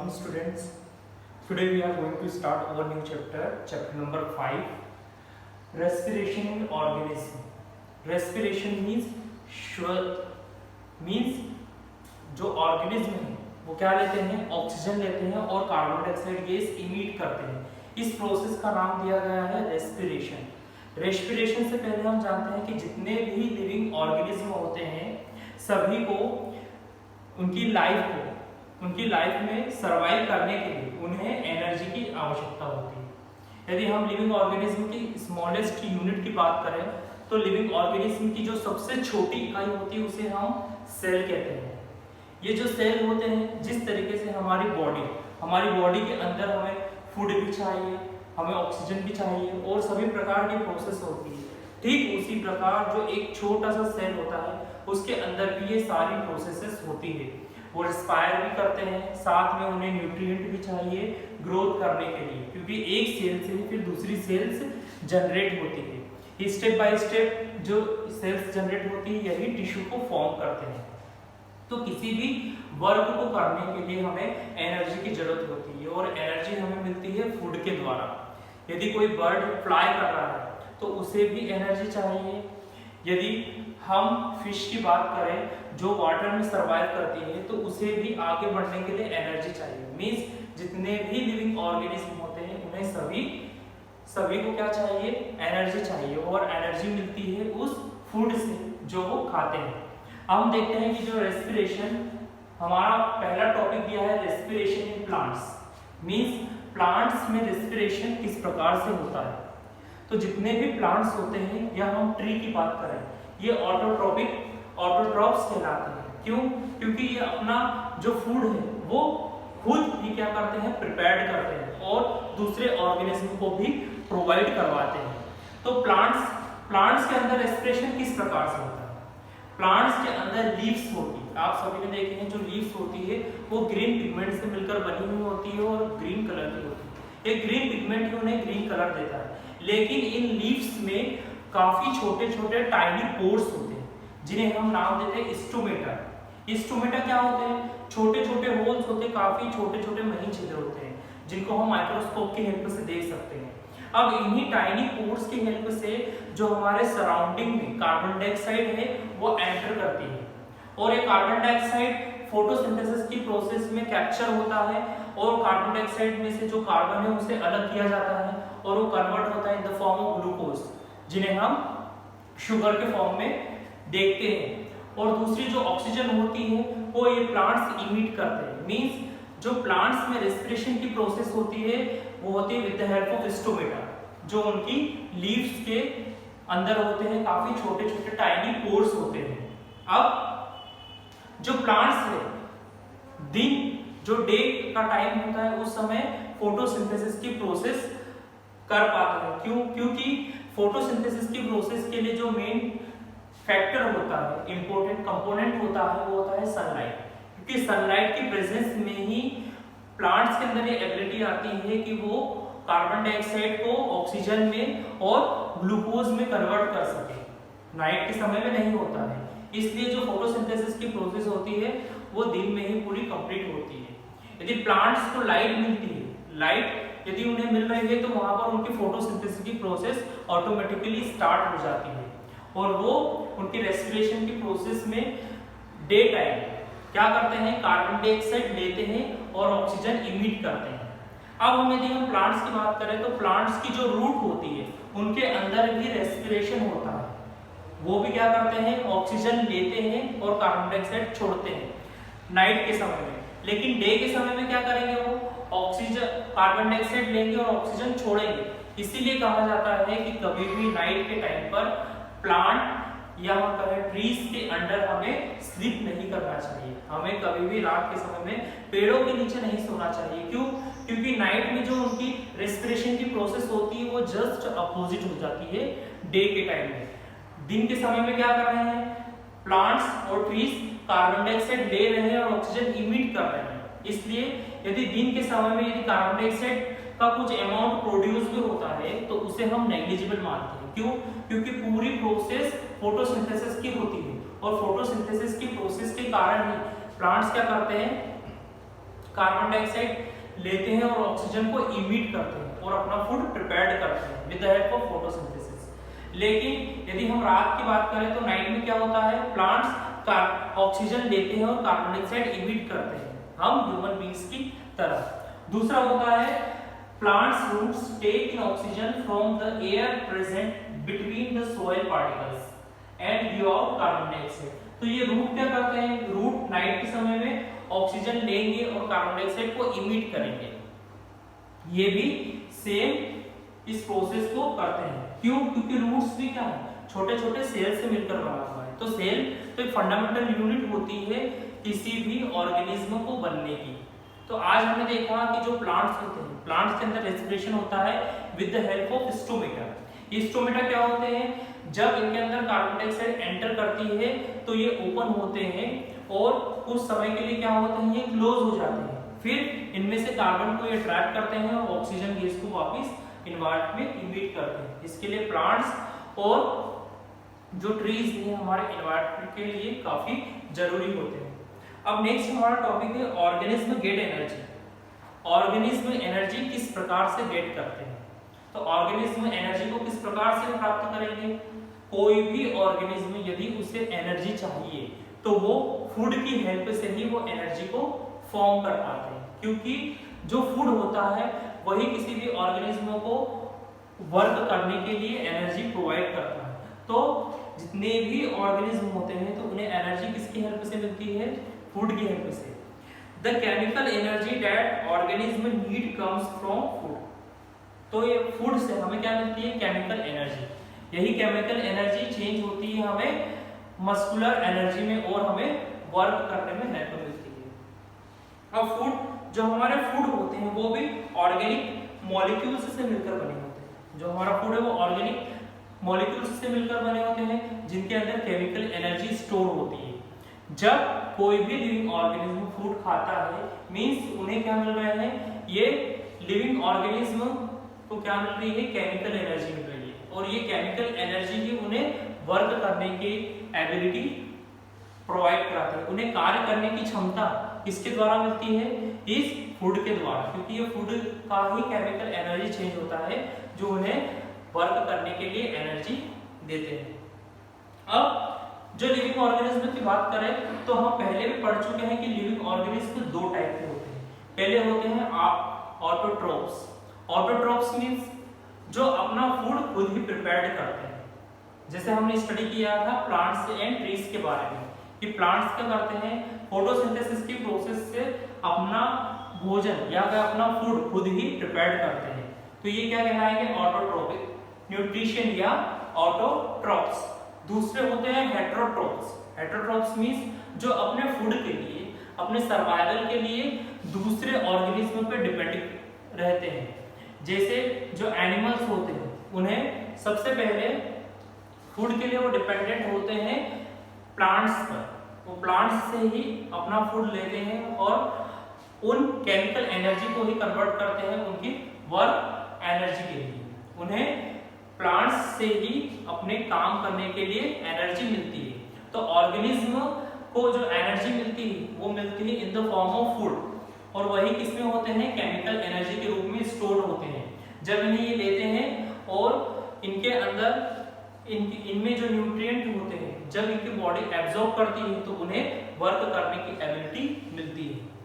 morning students. Today we are going to start our new chapter, chapter number 5, respiration in organism. Respiration means जो organism है वो क्या लेते हैं, oxygen लेते हैं और कार्बन डाइऑक्साइड गैस इमिट करते हैं। इस प्रोसेस का नाम दिया गया है रेस्पिरेशन। रेस्पिरेशन से पहले हम जानते हैं कि जितने भी लिविंग ऑर्गेनिज्म होते हैं सभी को उनकी लाइफ में सरवाइव करने के लिए उन्हें एनर्जी की आवश्यकता होती है। यदि हम लिविंग ऑर्गेनिज्म की स्मॉलेस्ट यूनिट की बात करें तो लिविंग ऑर्गेनिज्म की जो सबसे छोटी इकाई होती है उसे हम सेल कहते हैं। ये जो सेल होते हैं, जिस तरीके से हमारी बॉडी के अंदर हमें फूड भी चाहिए, हमें ऑक्सीजन भी चाहिए और सभी प्रकार की प्रोसेस होती है, ठीक उसी प्रकार जो एक छोटा सा सेल होता है उसके अंदर भी ये सारी प्रोसेसेस होती है। वो रिस्पायर भी करते हैं, साथ में उन्हें न्यूट्रिएंट भी चाहिए ग्रोथ करने के लिए, क्योंकि एक सेल से ही फिर दूसरी सेल्स जनरेट होती है। स्टेप बाय स्टेप जो सेल्स जनरेट होती है यही टिश्यू को फॉर्म करते हैं। तो किसी भी वर्क को करने के लिए हमें एनर्जी की जरूरत होती है और एनर्जी हमें मिलती है फूड के द्वारा। यदि कोई बर्ड फ्लाई कर रहा है तो उसे भी एनर्जी चाहिए। यदि हम फिश की बात करें जो वाटर में सरवाइव करती है तो उसे भी आगे बढ़ने के लिए एनर्जी चाहिए। मींस जितने भी लिविंग ऑर्गेनिज्म होते हैं उन्हें सभी को क्या चाहिए, एनर्जी चाहिए और एनर्जी मिलती है उस फूड से जो वो खाते हैं। अब हम देखते हैं कि जो रेस्पिरेशन, हमारा पहला टॉपिक दिया है respiration in plants. Means plants में रेस्पिरेशन किस प्रकार से होता है। तो जितने भी प्लांट्स होते हैं या हम ट्री की बात करें ये ऑटोट्रॉफ्स कहलाते हैं। क्यों? क्योंकि ये अपना जो फूड है वो खुद ही क्या करते हैं, प्रिपेयर करते हैं और दूसरे ऑर्गेनिज्म को भी प्रोवाइड करवाते हैं। तो प्लांट्स के अंदर रेस्पिरेशन किस प्रकार से होता है। प्लांट्स के अंदर लीव्स होती है, आप सभी ने देखे हैं जो लीव्स होती है वो ग्रीन पिगमेंट से मिलकर बनी हुई होती है और ग्रीन कलर की होती है। एक ग्रीन पिगमेंट ही उन्हें ग्रीन कलर देता है, लेकिन इन लीव्स में काफी छोटे छोटे टाइनी पोर्स होते हैं जिन्हें हम नाम देते हैं स्टोमेटा। स्टोमेटा क्या होते हैं, छोटे छोटे होल्स होते हैं, काफी छोटे छोटे महीन छिद्र होते हैं जिनको हम माइक्रोस्कोप की हेल्प से देख सकते हैं। अब इन्हीं टाइनी पोर्स की हेल्प से जो हमारे सराउंडिंग में कार्बन डाइऑक्साइड है वो एंटर करती है और ये कार्बन डाइऑक्साइड फोटोसिंथेसिस की प्रोसेस में कैप्चर होता है और कार्बन डाइऑक्साइड में से जो कार्बन है उसे अलग किया जाता है और वो कन्वर्ट होता है in the form of glucose, जिन्हें हम शुगर के फॉर्म में देखते हैं। और दूसरी जो ऑक्सीजन होती है वो ये प्लांट्स इमिट करते हैं। मींस जो प्लांट्स में रेस्पिरेशन की प्रोसेस होती है वो होती है with the help of stomata, जो उनकी लीव्स के अंदर होते हैं, काफी छोटे छोटे टाइनी पोर्स होते हैं। अब जो प्लांट्स है जो डे का टाइम होता है उस समय फोटोसिंथेसिस की प्रोसेस कर पाते हैं। क्यों? क्योंकि फोटोसिंथेसिस की प्रोसेस के लिए जो मेन फैक्टर होता है, इंपॉर्टेंट कंपोनेंट होता है वो होता है सनलाइट। क्योंकि सनलाइट की प्रेजेंस में ही प्लांट्स के अंदर ये एबिलिटी आती है कि वो कार्बन डाइऑक्साइड को ऑक्सीजन में और ग्लूकोज में कन्वर्ट कर सके। नाइट के समय में नहीं होता है, इसलिए जो फोटोसिंथेसिस की प्रोसेस होती है वो दिन में ही पूरी कंप्लीट होती है। यदि प्लांट्स को लाइट मिलती है, लाइट यदि उन्हें मिल रही है तो वहां पर उनकी फोटोसिंथेसिस की प्रोसेस ऑटोमेटिकली स्टार्ट हो जाती है और वो उनकी रेस्पिरेशन की प्रोसेस में डे टाइम क्या करते हैं, कार्बन डाइऑक्साइड लेते हैं और ऑक्सीजन इमिट करते हैं। अब यदि हम प्लांट्स की बात करें तो प्लांट्स की जो रूट होती है उनके अंदर भी रेस्पिरेशन होता है। वो भी क्या करते हैं, ऑक्सीजन लेते हैं और कार्बन डाइऑक्साइड छोड़ते हैं नाइट के समय में। लेकिन डे के समय में क्या करेंगे, वो ऑक्सीजन कार्बन डाइऑक्साइड लेंगे और ऑक्सीजन छोड़ेंगे। इसीलिए कहा जाता है कि कभी भी नाइट के टाइम पर प्लांट या हम कहें ट्रीज के अंडर हमें स्लीप नहीं करना चाहिए। हमें कभी भी रात के समय में पेड़ों के नीचे नहीं सोना चाहिए। क्यों? क्योंकि नाइट में जो उनकी रेस्पिरेशन की प्रोसेस होती है वो जस्ट अपोजिट हो जाती है डे के टाइम में। दिन के समय में क्या कर रहे हैं, प्लांट्स और ट्रीज कार्बन डाइऑक्साइड ले रहे हैं और ऑक्सीजन इमिट कर रहे हैं। इसलिए यदि दिन के समय में यदि कार्बन डाइऑक्साइड का कुछ अमाउंट प्रोड्यूस भी होता है तो उसे हम नेग्लिजिबल मानते हैं। क्यों? क्योंकि पूरी प्रोसेस फोटोसिंथेसिस की होती है और फोटोसिंथेसिस की प्रोसेस के कारण ही प्लांट्स क्या करते हैं, कार्बन डाइऑक्साइड लेते हैं और ऑक्सीजन को इमिट करते हैं और अपना फूड प्रिपेयर करते हैं with the help of photosynthesis. लेकिन यदि हम रात की बात करें तो नाइट में क्या होता है, प्लांट्स ऑक्सीजन लेते हैं और कार्बन डाइऑक्साइड इमिट करते हैं, हम ह्यूमन बींग्स की तरह। दूसरा होता है plants roots take in oxygen from the air present between the soil particles and give out carbon dioxide. तो ये रूट क्या करते हैं, रूट नाइट के समय में ऑक्सीजन लेंगे और कार्बन डाइऑक्साइड को इमिट करेंगे। ये भी सेम इस प्रोसेस को करते हैं। क्यों? क्योंकि रूट्स भी क्या है, छोटे छोटे सेल से मिलकर बना हुआ है। तो सेल तो एक फंडामेंटल यूनिट होती है किसी भी ऑर्गेनिज्म को बनने की। तो आज हमने देखा कि जो प्लांट्स होते हैं, प्लांट्स के अंदर रेस्पिरेशन होता है with the help of stomata. ये स्टोमेटा क्या होते हैं, जब इनके अंदर कार्बन डाइऑक्साइड एंटर करती है तो ये ओपन होते हैं और कुछ समय के लिए क्या होते हैं, ये क्लोज हो जाते हैं। फिर इनमें से कार्बन को ये ट्रैप करते हैं और ऑक्सीजन गैस को वापस एनवायरनमेंट में इमिट करते हैं। इसके लिए प्लांट्स और जो ट्रीज हैं हमारे एनवायरनमेंट के लिए काफी जरूरी होते हैं। अब नेक्स्ट हमारा टॉपिक है organism get energy. Organism energy किस प्रकार से गेट करते हैं? तो ऑर्गेनिज्म एनर्जी को किस प्रकार से प्राप्त करेंगे? कोई भी ऑर्गेनिज्म यदि उसे एनर्जी चाहिए तो वो फूड की हेल्प से ही वो एनर्जी को फॉर्म कर पाते हैं, क्योंकि जो फूड होता है वही किसी भी ऑर्गेनिज्म को वर्क करने के लिए एनर्जी प्रोवाइड करता है। तो जितने भी ऑर्गेनिज्म होते हैं तो उन्हें एनर्जी किसकी हेल्प से मिलती है? फूड की हेल्प से। The chemical energy that organism need comes from food. तो ये फूड से हमें क्या मिलती है? Chemical energy. यही केमिकल एनर्जी चेंज होती है हमें मस्कुलर एनर्जी में और हमें वर्क करने में हेल्प मिलती है। अब फूड, जो हमारे फूड होते हैं वो भी ऑर्गेनिक मॉलिक्यूल्स से मिलकर बने होते हैं। जो हमारा फूड है वो ऑर्गेनिक मॉलिक्यूल्स से मिलकर बने होते हैं जिनके अंदर केमिकल एनर्जी स्टोर होती है। जब कोई भी लिविंग ऑर्गेनिज्म फूड खाता है मींस उन्हें क्या मिल रहा है? ये लिविंग ऑर्गेनिज्म को क्या मिल रही है? केमिकल एनर्जी मिल रही है और ये केमिकल एनर्जी ही उन्हें वर्क करने की एबिलिटी प्रोवाइड कराती है। उन्हें कार्य करने की क्षमता किसके द्वारा मिलती है? इस फूड के द्वारा, क्योंकि ये फूड का ही केमिकल एनर्जी चेंज होता है जो उन्हें वर्क करने के लिए एनर्जी देते हैं। अब जो लिविंग ऑर्गेनिज्म की बात करें तो हम पहले भी पढ़ चुके हैं कि लिविंग ऑर्गेनिज्म दो टाइप के होते हैं। पहले होते हैं ऑटोट्रोप्स। ऑटोट्रोप्स मींस जो अपना फूड खुद ही प्रिपेयर करते हैं। जैसे हमने स्टडी किया था प्लांट्स एंड ट्रीज के बारे में कि प्लांट्स क्या करते हैं, फोटोसिंथेसिस की प्रोसेस से अपना भोजन या अपना फूड खुद ही प्रिपेयर करते हैं। तो ये क्या कहलाएंगे? ऑटोट्रोपिक न्यूट्रिशन या ऑटोट्रोप्स। दूसरे होते हैं हेटेरोट्रोप्स। हेटेरोट्रोप्स मींस जो अपने फूड के लिए, अपने सर्वाइवल के लिए दूसरे ऑर्गेनिज्म पे डिपेंड रहते हैं। जैसे जो एनिमल्स होते हैं उन्हें सबसे पहले फूड के लिए वो डिपेंडेंट होते हैं प्लांट्स पर। वो प्लांट्स से ही अपना फूड लेते हैं और उन केमिकल एनर्जी को ही कन्वर्ट करते हैं उनकी वर्क एनर्जी के लिए। उन्हें प्लांट्स से ही अपने काम करने के लिए एनर्जी मिलती है। तो ऑर्गेनिज्म को जो एनर्जी मिलती है वो मिलती है in the form of food, और वही किसमें होते हैं? केमिकल एनर्जी के रूप में स्टोर होते हैं। जब इन्हें ये लेते हैं और इनके अंदर इनमें जो न्यूट्रिएंट होते हैं जब इनकी बॉडी एब्जॉर्ब करती है तो उन्हें वर्क करने की एबिलिटी मिलती है।